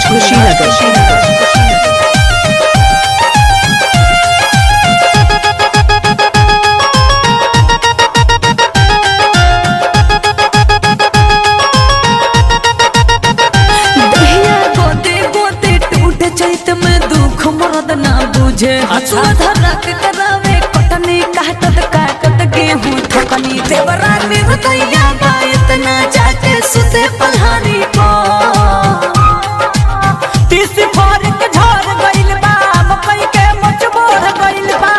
तमकुहीराज कुशीनगर। करावे कटनी काटत काटत गेहूं ठकनी देवरा निर्दया इतना जाके सुते पल्हानी को तीसी फोर के झड़ गइल बा मकई के मचबोर गइल बा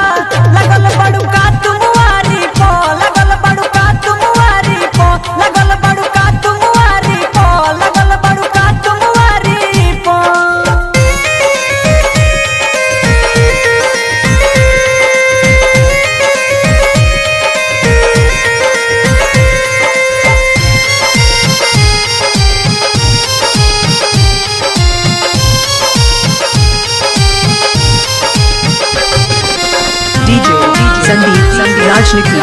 लगल बड़ू का तुमुआरी को लगल बड़ू का तुमुआरी को लगल बड़ू का तुमुआरी को लगल बड़ू का तुमुआरी को DJ संदीप राजनीति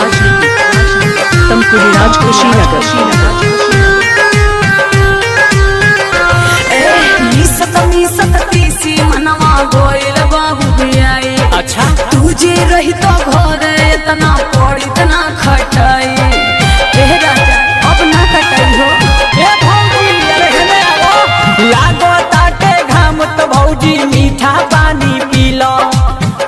तमकुहीराज कुशीनगर। तीसी मनवा गोइल बाबू बियाई अच्छा तुझे रही तो घर इतना पड़ी इतना खटाई राजा अब ना कटाई हो लागो ताटे घाम तो भौजी मीठा पानी पीलो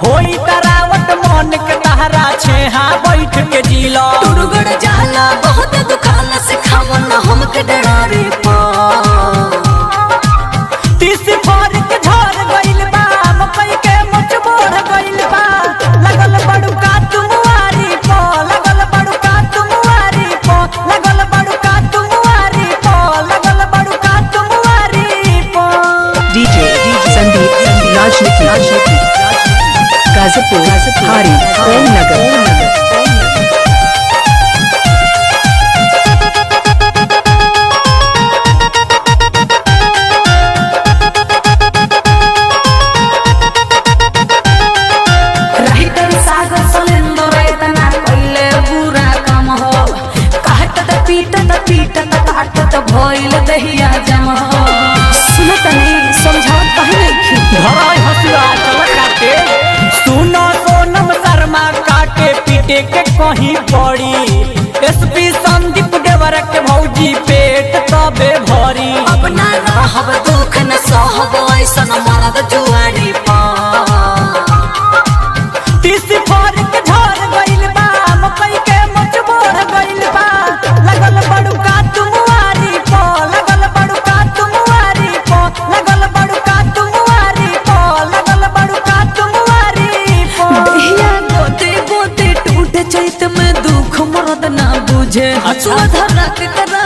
होई तरावट मन के तहरा छेहा बैठ के जीलो तुरगड़ जाला बहुत दुखाला से खावो न हमके डरावे पा तीसी फोर के झड़ गइल बा मकई के मचबोर गइल बा लगल बड़ू का तुमुआरी को लगल बड़ू का तुमुआरी को लगल बड़ू का तुमुआरी को लगल बड़ू का तुमुआरी को DJ संदीप राजनीति गाजीपुर हारी ओम नगर। भइल दहिया जम सुनत नहीं समझावत कहीं धराई हसुआ चल काटे सुनो सोनम शर्मा काटे पीटे के कहीं पड़ी एसपी संदीप देवर के भौजी पेट तबे भरी अब ना रहब दुख न सहब ऐसन मरद जुआरी पा तीसी फोर के झड़ गइल बा मकई के मचबोर गइल बा लगल बड़ू का तुमुआरी को लगल बड़ू का तुमुआरी को लगल बड़ू का तुमुआरी को लगल बड़ू का तुमुआरी को दहिया गोते गोते टूटे चैत में दुख मरद ना बुझे अच्छा। धरक करा